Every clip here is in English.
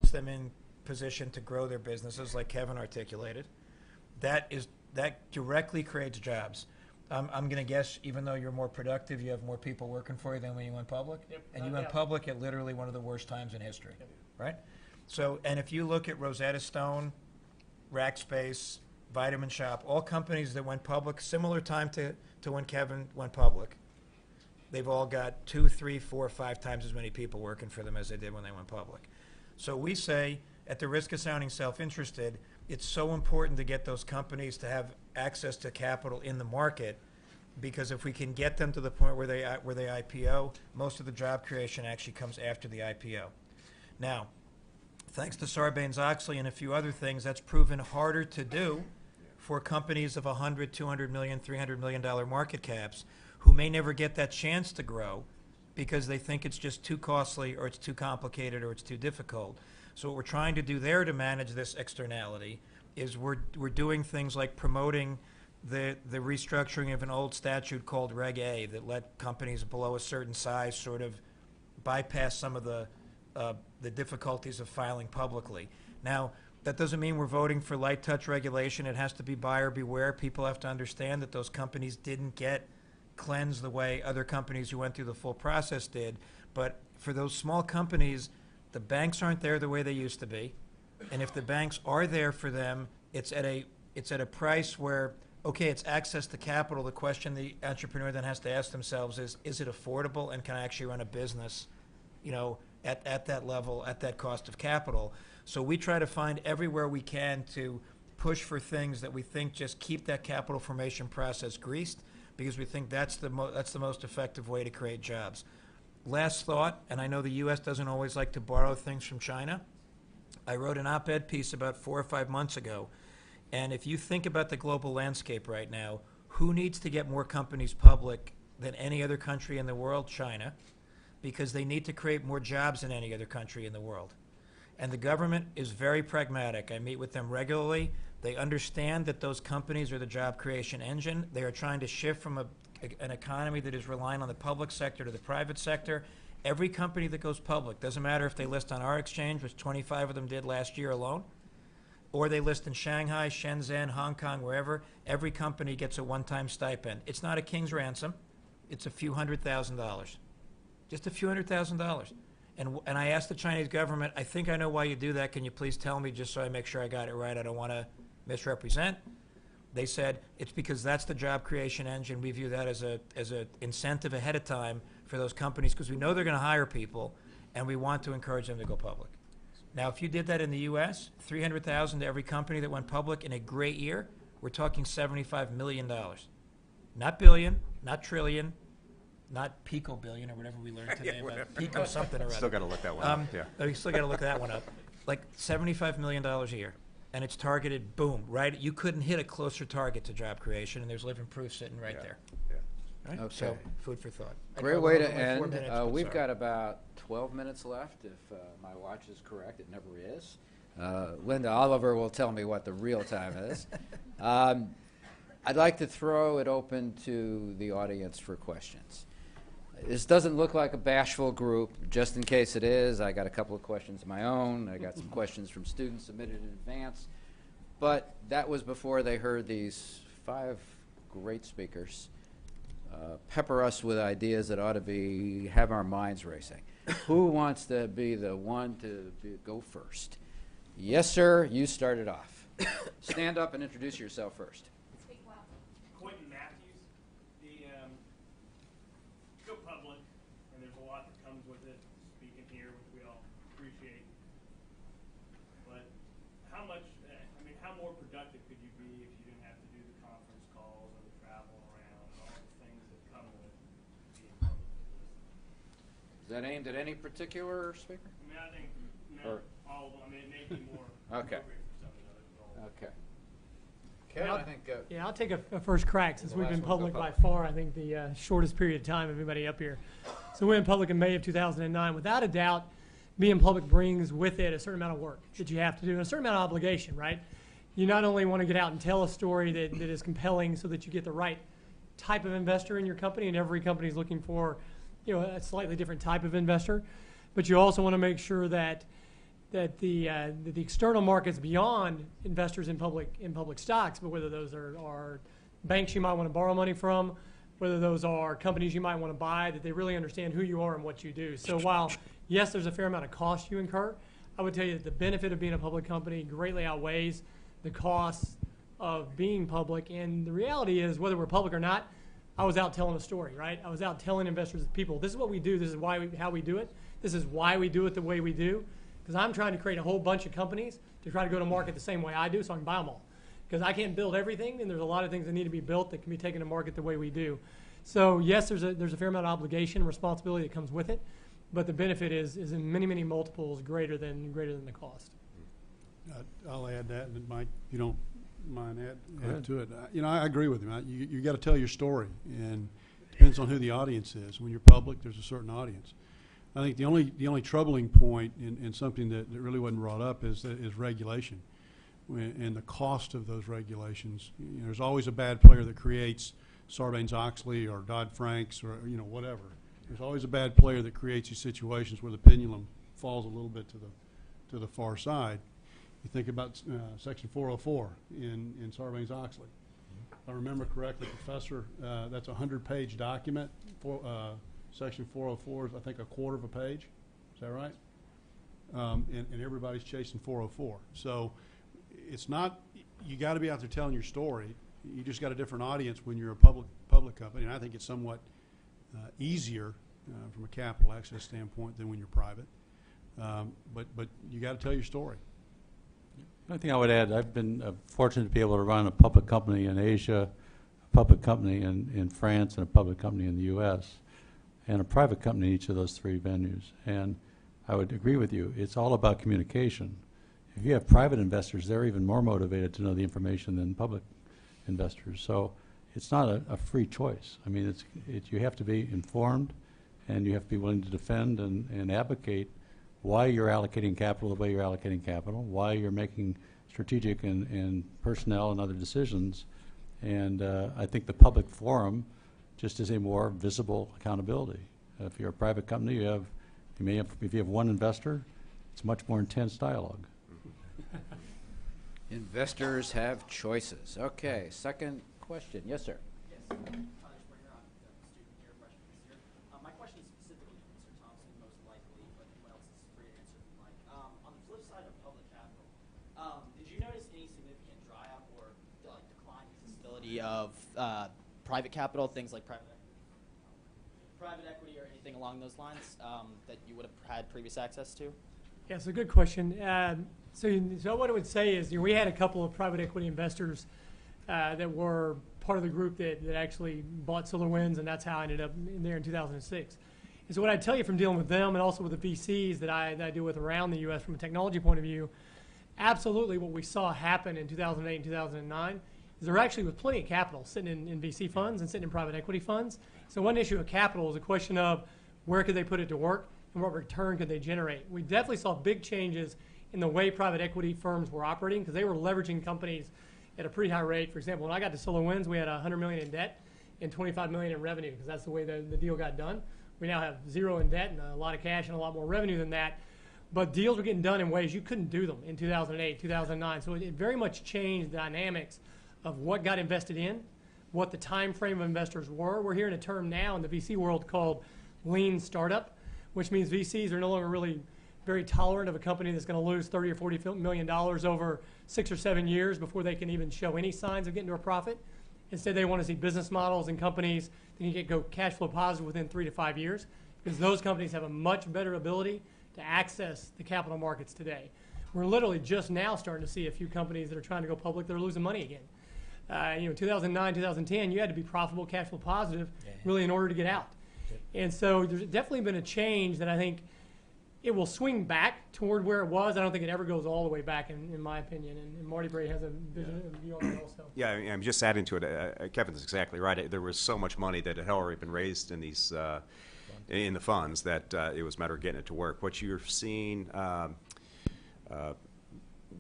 puts them in position to grow their businesses, like Kevin articulated. That directly creates jobs. I'm going to guess, even though you're more productive, you have more people working for you than when you went public. Yep. And you went public at literally one of the worst times in history, right? So, and if you look at Rosetta Stone, Rackspace, Vitamin Shop, all companies that went public, similar time to when Kevin went public, they've all got 2, 3, 4, 5 times as many people working for them as they did when they went public. So we say, at the risk of sounding self-interested, it's so important to get those companies to have access to capital in the market, because if we can get them to the point where they IPO, most of the job creation actually comes after the IPO. Now, thanks to Sarbanes-Oxley and a few other things, that's proven harder to do for companies of $100, $200 million, $300 million market caps who may never get that chance to grow because they think it's just too costly or it's too complicated or it's too difficult. So what we're trying to do there to manage this externality is we're doing things like promoting the restructuring of an old statute called Reg A that let companies below a certain size sort of bypass some of the difficulties of filing publicly. Now, that doesn't mean we're voting for light touch regulation. It has to be buyer beware. People have to understand that those companies didn't get cleansed the way other companies who went through the full process did. But for those small companies, the banks aren't there the way they used to be. And if the banks are there for them, it's at a price where, okay, it's access to capital. The question the entrepreneur then has to ask themselves is it affordable, and can I actually run a business, you know, at that level, at that cost of capital? So we try to find everywhere we can to push for things that we think just keep that capital formation process greased, because we think that's the most effective way to create jobs. Last thought, and I know the U.S. doesn't always like to borrow things from China. I wrote an op-ed piece about 4 or 5 months ago, and if you think about the global landscape right now, who needs to get more companies public than any other country in the world? China, because they need to create more jobs than any other country in the world. And the government is very pragmatic. I meet with them regularly. They understand that those companies are the job creation engine. They are trying to shift from an economy that is relying on the public sector to the private sector. Every company that goes public, doesn't matter if they list on our exchange, which 25 of them did last year alone, or they list in Shanghai, Shenzhen, Hong Kong, wherever, every company gets a one-time stipend. It's not a king's ransom. It's a few $100,000. Just a few $100,000. And I asked the Chinese government, I think I know why you do that. Can you please tell me, just so I make sure I got it right? I don't want to misrepresent. They said it's because that's the job creation engine. We view that as a incentive ahead of time for those companies, because we know they're going to hire people, and we want to encourage them to go public. Now, if you did that in the U.S., $300,000 to every company that went public in a great year, we're talking $75 million. Not billion, not trillion, not pico-billion or whatever we learned today about pico something or other. Still got to look that one up, yeah. We still got to look that one up. Like $75 million a year. And it's targeted, boom, right? You couldn't hit a closer target to job creation, and there's living proof sitting right there. Yeah. Right? Okay. So, food for thought. Great way to Like 4 end. minutes, but We've sorry. got about 12 minutes left, if my watch is correct. It never is. Linda Oliver will tell me what the real time is. I'd like to throw it open to the audience for questions. This doesn't look like a bashful group. Just in case it is, I got a couple of questions of my own. I got some questions from students submitted in advance. But that was before they heard these 5 great speakers pepper us with ideas that ought to have our minds racing. Who wants to be the one to go first? Yes, sir. You started off. Stand up and introduce yourself first. Quentin Matthews, go public, and there's a lot that comes with it, speaking here, which we all appreciate. But how more productive could you be if you didn't have to do the conference calls or the travel around and all the things that come with being public? Is that aimed at any particular speaker? I think all of them. It may be more Okay. appropriate for some of the other roles. Okay. Kevin, I think. Yeah, I'll take a first crack since The we've last been one to go public by public. far, I think, the shortest period of time of anybody up here. So we went public in May of 2009. Without a doubt, being public brings with it a certain amount of work that you have to do and a certain amount of obligation, right? You not only want to get out and tell a story that is compelling so that you get the right type of investor in your company, and every company is looking for, a slightly different type of investor, but you also want to make sure that that the external markets beyond investors in public stocks, but whether those are banks you might want to borrow money from, whether those are companies you might want to buy, that they really understand who you are and what you do. So while, yes, there's a fair amount of cost you incur, I would tell you that the benefit of being a public company greatly outweighs the costs of being public. And the reality is, whether we're public or not, I was out telling a story, right? I was out telling investors, people, this is what we do, this is how we do it, this is why we do it the way we do. Because I'm trying to create a whole bunch of companies to try to go to market the same way I do so I can buy them all. Because I can't build everything, and there's a lot of things that need to be built that can be taken to market the way we do. So yes, there's a fair amount of obligation and responsibility that comes with it, but the benefit is in many, many multiples greater than the cost. I'll add that, and Mike, if you don't mind add to it. I agree with him. You got to tell your story, and it depends on who the audience is. When you're public, there's a certain audience. I think the only troubling point in something that really wasn't brought up is regulation, and the cost of those regulations. There's always a bad player that creates Sarbanes-Oxley or Dodd-Frank's or whatever. There's always a bad player that creates these situations where the pendulum falls a little bit to the far side. You think about Section 404 in Sarbanes-Oxley. If I remember correctly, Professor, that's a 100-page document. Section 404 is, I think, a quarter of a page. Is that right? And everybody's chasing 404. So it's not, you got to be out there telling your story. You just got a different audience when you're a public company, and I think it's somewhat easier from a capital access standpoint than when you're private. But you got to tell your story. The only thing I would add, I've been fortunate to be able to run a public company in Asia, a public company in France, and a public company in the U.S., and a private company in each of those three venues. And I would agree with you. It's all about communication. If you have private investors, they're even more motivated to know the information than public investors. So it's not a free choice. I mean, you have to be informed, and you have to be willing to defend and advocate why you're allocating capital the way you're allocating capital, why you're making strategic and personnel and other decisions. And I think the public forum just is a more visible accountability. If you're a private company, if you have one investor, it's much more intense dialogue. Investors have choices. Okay, second question. Yes, sir. Yes, Tyler Springer, I'm a student here, freshman this year. My question is specifically to Mr. Thompson, most likely, but anyone else is free to answer if you'd like. On the flip side of public capital, did you notice any significant dry up or decline in accessibility of private capital, things like private equity or anything along those lines that you would have had previous access to? Yeah, it's a good question. So what I would say is, we had a couple of private equity investors that were part of the group that actually bought SolarWinds, and that's how I ended up in there in 2006. And so what I'd tell you from dealing with them and also with the VCs that I deal with around the U.S. from a technology point of view, absolutely what we saw happen in 2008 and 2009 is there actually was plenty of capital sitting in VC funds and sitting in private equity funds. So one issue of capital was a question of where could they put it to work and what return could they generate. We definitely saw big changes in the way private equity firms were operating because they were leveraging companies at a pretty high rate. For example, when I got to SolarWinds, we had $100 million in debt and $25 million in revenue because that's the way the deal got done. We now have zero in debt and a lot of cash and a lot more revenue than that. But deals were getting done in ways you couldn't do them in 2008, 2009. So it very much changed the dynamics of what got invested in, what the time frame of investors were. We're hearing a term now in the VC world called lean startup, which means VCs are no longer really very tolerant of a company that's going to lose $30 or $40 million over 6 or 7 years before they can even show any signs of getting to a profit. Instead, they want to see business models and companies that can go cash flow positive within 3 to 5 years because those companies have a much better ability to access the capital markets today. We're literally just now starting to see a few companies that are trying to go public that are losing money again. 2009, 2010, you had to be profitable, cash flow positive, really, in order to get out. And so there's definitely been a change that I think it will swing back toward where it was. I don't think it ever goes all the way back, in my opinion. And Marty Bray has a view on that also. Yeah, I'm just adding to it. Kevin's exactly right. There was so much money that had already been raised in these in the funds that it was a matter of getting it to work. What you're seeing,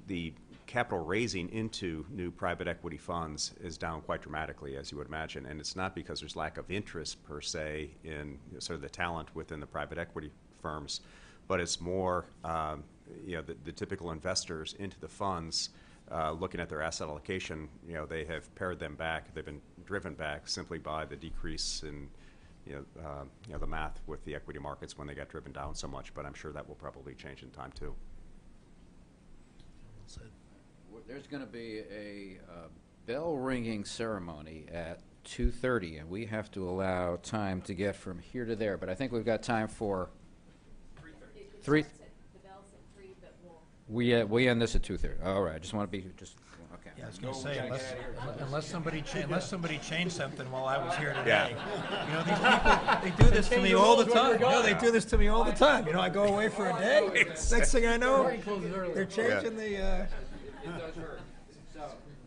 the capital raising into new private equity funds is down quite dramatically, as you would imagine, and it's not because there's lack of interest per se in sort of the talent within the private equity firms, but it's more, the typical investors into the funds, looking at their asset allocation, they have pared them back. They've been driven back simply by the decrease in, the math with the equity markets when they got driven down so much. But I'm sure that will probably change in time too. There's going to be a bell ringing ceremony at 2:30, and we have to allow time to get from here to there. But I think we've got time for 3. The bell's at 3, but we'll. We end this at 2:30. All right. I just want to be okay. Yeah, I was going to say, unless somebody changed something while I was here today. These people, they do this to me all the time. They do this to me all the time. I go away for a day. Next thing I know, they're changing the. It does hurt.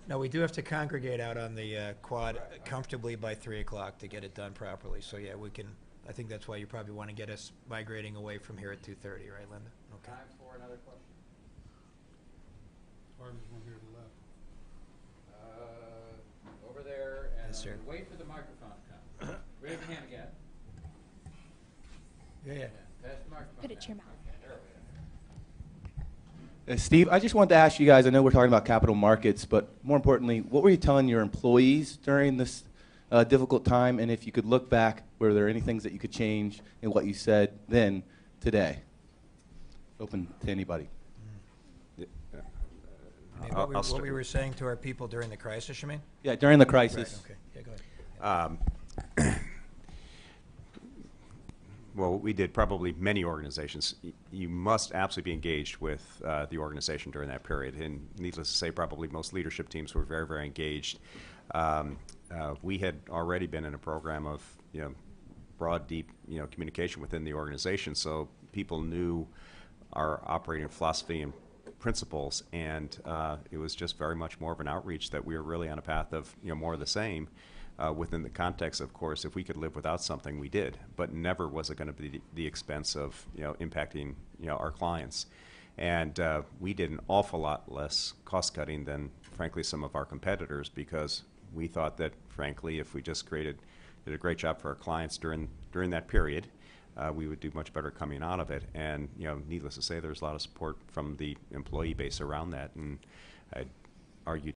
No, we do have to congregate out on the quad comfortably by 3 o'clock to get it done properly. So yeah, we can. I think that's why you probably want to get us migrating away from here at 2:30, right, Linda? Okay. Time for another question. Harvey's one here to the left. Over there, and Yes, sir. wait for the microphone to come. Raise your hand again. Yeah. Pass the microphone. Put it to your mouth. Steve, I just wanted to ask you guys, I know we're talking about capital markets, but more importantly, what were you telling your employees during this difficult time? And if you could look back, were there any things that you could change in what you said then, today? Open to anybody. What we were saying to our people during the crisis, you mean? Yeah, during the Right, crisis. okay. Yeah, go ahead. Well, we did probably many organizations. You must absolutely be engaged with the organization during that period. And needless to say, probably most leadership teams were very, very engaged. We had already been in a program of, broad, deep, communication within the organization. So people knew our operating philosophy and principles. And it was just very much more of an outreach that we were really on a path of, more of the same. Within the context, of course, if we could live without something, we did, but never was it going to be the expense of impacting our clients. And we did an awful lot less cost cutting than, frankly, some of our competitors, because we thought that, frankly, if we just did a great job for our clients during that period, we would do much better coming out of it. And needless to say, there's a lot of support from the employee base around that, and I'd argue